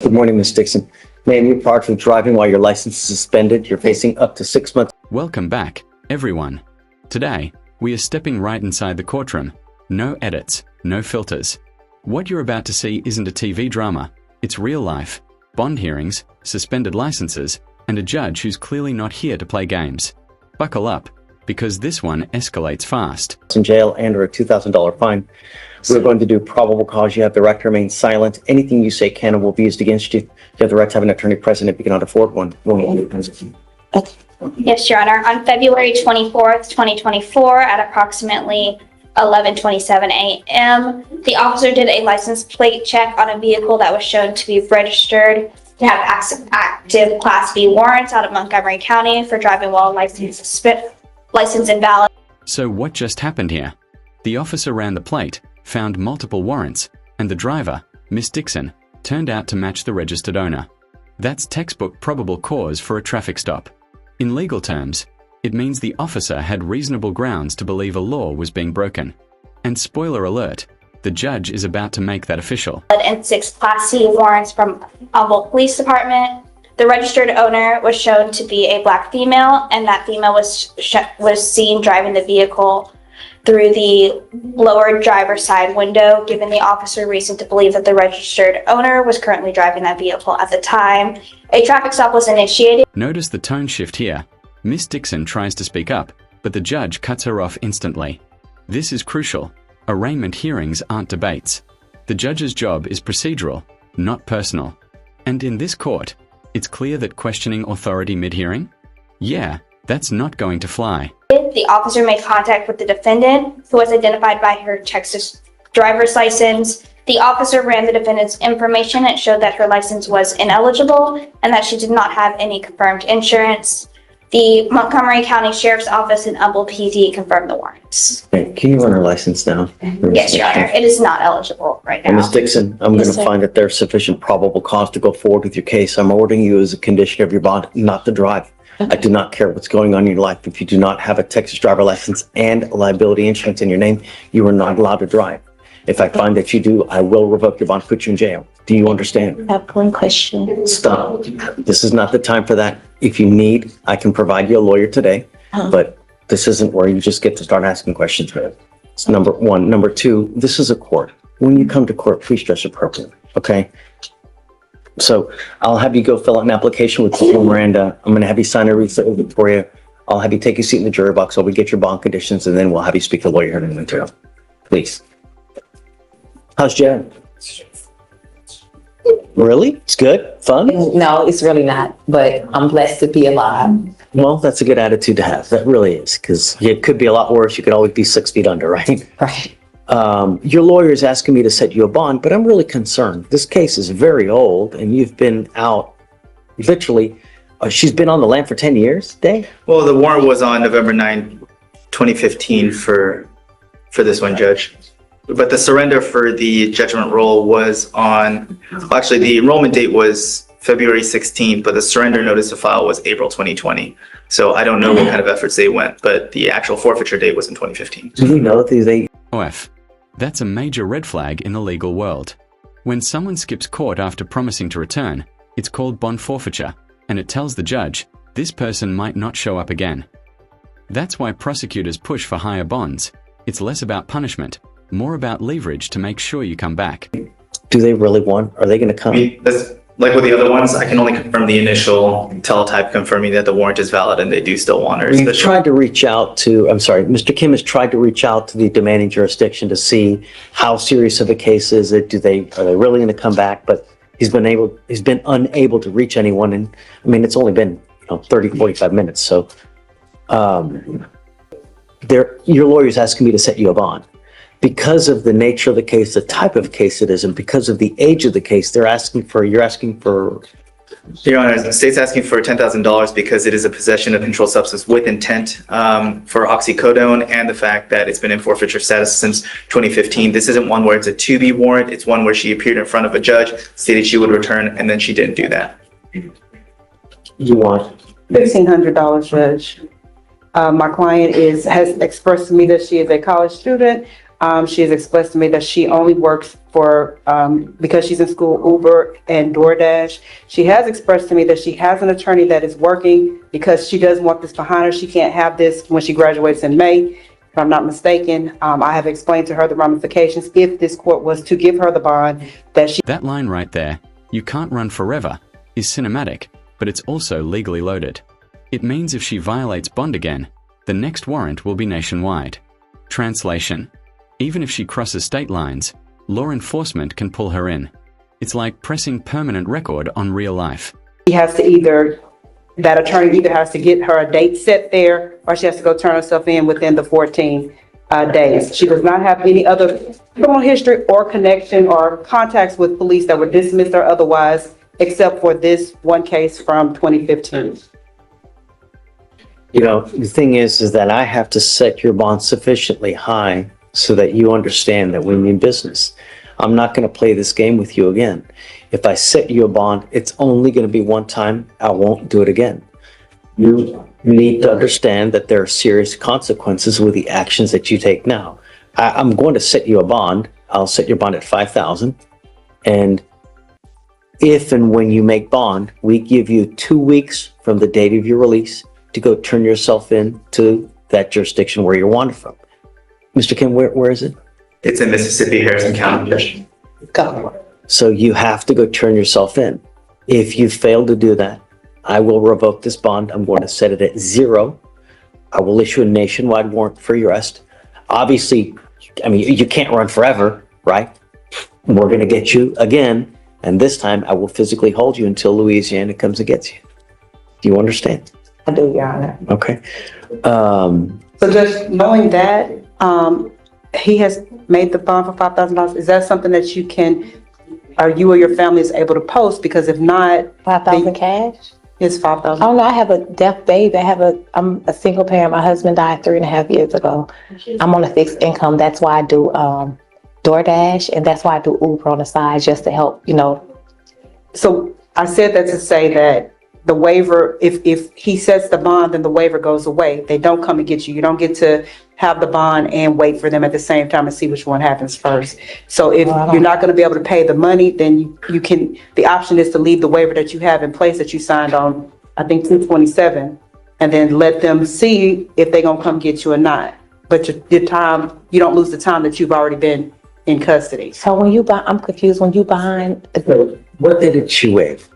Good morning, Ms. Dixon. Ma'am, you're charged with driving while your license is suspended. You're facing up to 6 months. Welcome back, everyone. Today, we are stepping right inside the courtroom. No edits, no filters. What you're about to see isn't a TV drama. It's real life. Bond hearings, suspended licenses, and a judge who's clearly not here to play games. Buckle up, because this one escalates fast. In jail and or a $2,000 fine. We're going to do probable cause. You have the right to remain silent. Anything you say can and will be used against you. You have the right to have an attorney present if you cannot afford one. Yes, Your Honor. On February 24th, 2024, at approximately 11:27 a.m., the officer did a license plate check on a vehicle that was shown to be registered to have active Class B warrants out of Montgomery County for driving while license invalid. So what just happened here? The officer ran the plate, found multiple warrants, and the driver, Miss Dixon, turned out to match the registered owner. That's textbook probable cause for a traffic stop. In legal terms, it means the officer had reasonable grounds to believe a law was being broken. And spoiler alert, the judge is about to make that official. And 6 Class C warrants from Humboldt Police Department. The registered owner was shown to be a black female, and that female was seen driving the vehicle through the lower driver's side window, giving the officer reason to believe that the registered owner was currently driving that vehicle at the time. A traffic stop was initiated. Notice the tone shift here. Miss Dixon tries to speak up, but the judge cuts her off instantly. This is crucial. Arraignment hearings aren't debates. The judge's job is procedural, not personal. And in this court, it's clear that questioning authority mid-hearing? Yeah, that's not going to fly. The officer made contact with the defendant, who was identified by her Texas driver's license. The officer ran the defendant's information and showed that her license was ineligible and that she did not have any confirmed insurance. The Montgomery County Sheriff's Office and Humboldt PD confirmed the warrants. Okay, can you run her license now? Yes, Your Honor. It is not eligible right now. Ms. Dixon, I'm going to find that there's sufficient probable cause to go forward with your case. I'm ordering you as a condition of your bond not to drive. I do not care what's going on in your life. If you do not have a Texas driver license and liability insurance in your name, you are not allowed to drive. If I find that you do, I will revoke your bond, put you in jail. Do you understand? I have one question. Stop. This is not the time for that. If you need, I can provide you a lawyer today, but this isn't where you just get to start asking questions. It's number one. Number two, this is a court. When you come to court, please dress appropriately, okay? So I'll have you go fill out an application with Miranda. I'm going to have you sign a receipt for you. I'll have you take a seat in the jury box while we get your bond conditions, and then we'll have you speak to a lawyer in the material. Please. How's Jen? Really? It's good? Fun? No, it's really not, but I'm blessed to be alive. Well, that's a good attitude to have. That really is, because it could be a lot worse. You could always be 6 feet under, right? Right. Your lawyer is asking me to set you a bond, but I'm really concerned. This case is very old, and you've been out literally. She's been on the lam for 10 years, Dave? Well, the warrant was on November 9, 2015 for this one, Judge. But the surrender for the judgment roll was on, well, actually the enrollment date was February 16th, but the surrender notice to file was April 2020. So I don't know what kind of efforts they went, but the actual forfeiture date was in 2015. Do you know that these OF. That's a major red flag in the legal world. When someone skips court after promising to return, it's called bond forfeiture, and it tells the judge, this person might not show up again. That's why prosecutors push for higher bonds. It's less about punishment, more about leverage to make sure you come back. Do they really want? Are they going to come? Like with the other ones, I can only confirm the initial teletype confirming that the warrant is valid and they do still want her. We've tried to reach out to, I'm sorry, Mr. Kim has tried to reach out to the demanding jurisdiction to see how serious of a case is it. Are they really going to come back? But he's been unable to reach anyone. And I mean, it's only been 30, 45 minutes. So your lawyer's asking me to set you a bond. Because of the nature of the case, the type of case it is, and because of the age of the case, you're asking for. Your Honor, the state's asking for $10,000 because it is a possession of controlled substance with intent for oxycodone, and the fact that it's been in forfeiture status since 2015. This isn't one where it's a to-be warrant. It's one where she appeared in front of a judge, stated she would return, and then she didn't do that. You want $1,500, Judge. My client has expressed to me that she is a college student. She has expressed to me that she only works for, because she's in school, Uber and DoorDash. She has expressed to me that she has an attorney that is working because she doesn't want this behind her. She can't have this when she graduates in May, if I'm not mistaken. I have explained to her the ramifications if this court was to give her the bond that she. That line right there, "You can't run forever," is cinematic, but it's also legally loaded. It means if she violates bond again, the next warrant will be nationwide. Translation: even if she crosses state lines, law enforcement can pull her in. It's like pressing permanent record on real life. She has to either, that attorney either has to get her a date set there, or she has to go turn herself in within the 14 days. She does not have any other criminal history or connection or contacts with police that were dismissed or otherwise, except for this one case from 2015. You know, the thing is that I have to set your bond sufficiently high so that you understand that we mean business. I'm not going to play this game with you again. If I set you a bond, it's only going to be one time. I won't do it again. You need to understand that there are serious consequences with the actions that you take now. I'm going to set you a bond. I'll set your bond at $5,000. And if and when you make bond, we give you 2 weeks from the date of your release to go turn yourself in to that jurisdiction where you're wanted from. Mr. Kim, where is it? It's in Mississippi, Harrison County, Judge. Go. So you have to go turn yourself in. If you fail to do that, I will revoke this bond. I'm going to set it at 0. I will issue a nationwide warrant for your arrest. Obviously, I mean, you can't run forever, right? We're going to get you again. And this time I will physically hold you until Louisiana comes and gets you. Do you understand? I do, Your Honor. Okay. So just knowing that, he has made the bond for $5,000, is that something that you can, or you or your family is able to post? Because if not, 5,000 cash? it's $5,000. Oh no, I have a deaf baby. I'm a single parent. My husband died 3.5 years ago. I'm on a fixed income. That's why I do DoorDash, and that's why I do Uber on the side, just to help, So I said that to say that the waiver, if he sets the bond, then the waiver goes away. They don't come and get you. You don't get to have the bond and wait for them at the same time and see which one happens first. So if you're not going to be able to pay the money, then you can, the option is to leave the waiver that you have in place that you signed on, I think 2/27, and then let them see if they're going to come get you or not. But your time, you don't lose the time that you've already been in custody. So when you buy, I'm confused, when you behind, What did she waive?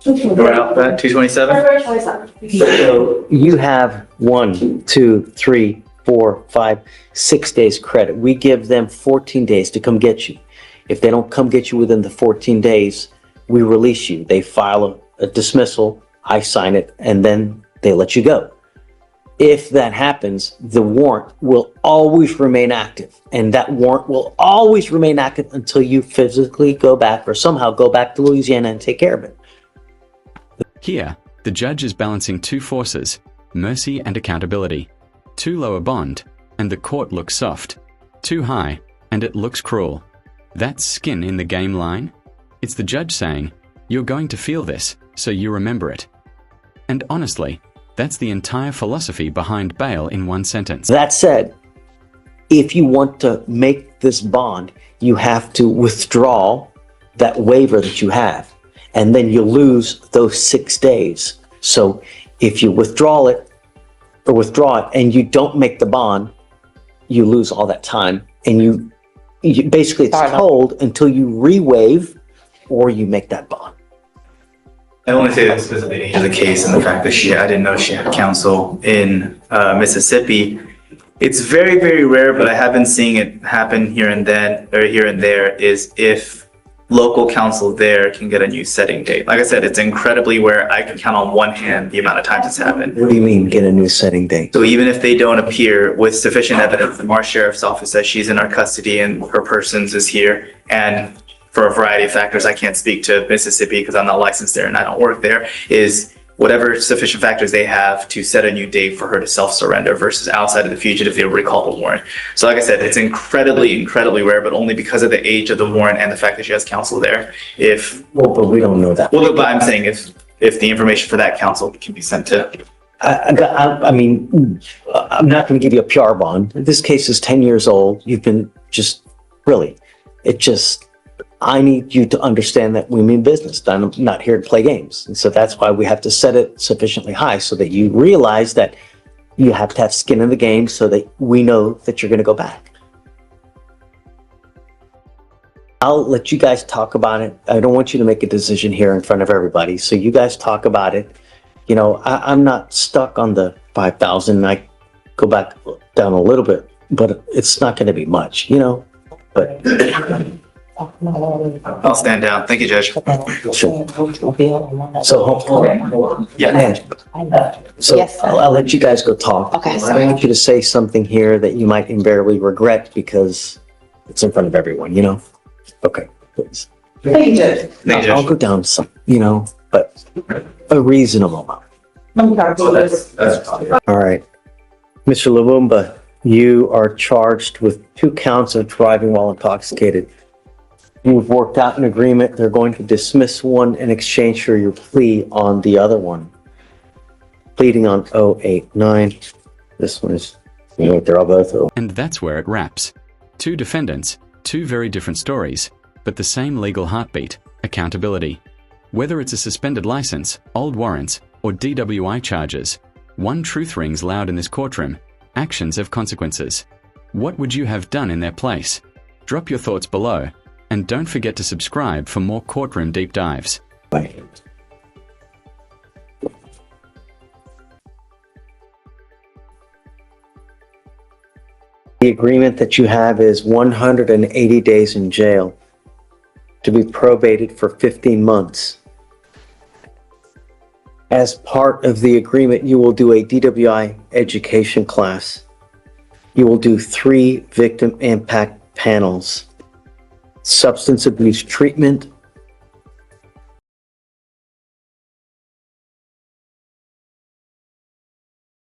Right off that, 227? So you have 1, 2, 3, 4, 5, 6 days credit. We give them 14 days to come get you. If they don't come get you within the 14 days, we release you. They file a dismissal, I sign it, and then they let you go. If that happens, the warrant will always remain active, and that warrant will always remain active until you physically go back or somehow go back to Louisiana and take care of it. Here, the judge is balancing two forces, mercy and accountability. Too low a bond, and the court looks soft. Too high, and it looks cruel. That's skin in the game line. It's the judge saying, "You're going to feel this, so you remember it." And honestly, that's the entire philosophy behind bail in one sentence. That said, if you want to make this bond, you have to withdraw that waiver that you have, and then you lose those 6 days. So if you withdraw it and you don't make the bond, you lose all that time, and you basically it's told until you re-waive or you make that bond. I only say this because of the age of the case and the fact that I didn't know she had counsel in Mississippi. It's very, very rare, but I have been seeing it happen here and there, is if local counsel there can get a new setting date. Like I said, it's incredibly rare. I can count on one hand the amount of times it's happened. What do you mean, get a new setting date? So even if they don't appear with sufficient evidence, the Marsh Sheriff's Office says she's in our custody and her persons is here, and for a variety of factors, I can't speak to Mississippi because I'm not licensed there and I don't work there, is whatever sufficient factors they have to set a new date for her to self-surrender versus outside of the fugitive, they'll recall the warrant. So like I said, it's incredibly, incredibly rare, but only because of the age of the warrant and the fact that she has counsel there. Well, but we don't know that. Well, but I'm saying if the information for that counsel can be sent to I mean, I'm not going to give you a PR bond. This case is 10 years old. You've been just really, I need you to understand that we mean business. I'm not here to play games. And so that's why we have to set it sufficiently high so that you realize that you have to have skin in the game so that we know that you're going to go back. I'll let you guys talk about it. I don't want you to make a decision here in front of everybody. So you guys talk about it. You know, I'm not stuck on the 5,000. I go back down a little bit, but it's not going to be much, you know, but. I'll stand down. Thank you, Judge. So hopefully. Yeah. So Yes, sir. I'll let you guys go talk. Okay, I sir. don't want you to say something here that you might invariably regret because it's in front of everyone, you know? Okay, please. Thank you, Judge. Thank you, I'll Judge. go down some, you know, but a reasonable amount. All right. Mr. Lumumba, you are charged with 2 counts of driving while intoxicated. You've worked out an agreement. They're going to dismiss one in exchange for your plea on the other one. Pleading on 089. This one is, you know, they're all both. And that's where it wraps. 2 defendants, 2 very different stories, but the same legal heartbeat, accountability. Whether it's a suspended license, old warrants, or DWI charges, one truth rings loud in this courtroom: actions have consequences. What would you have done in their place? Drop your thoughts below, and don't forget to subscribe for more courtroom deep dives. Bye. The agreement that you have is 180 days in jail to be probated for 15 months. As part of the agreement, you will do a DWI education class. You will do 3 victim impact panels: substance abuse treatment,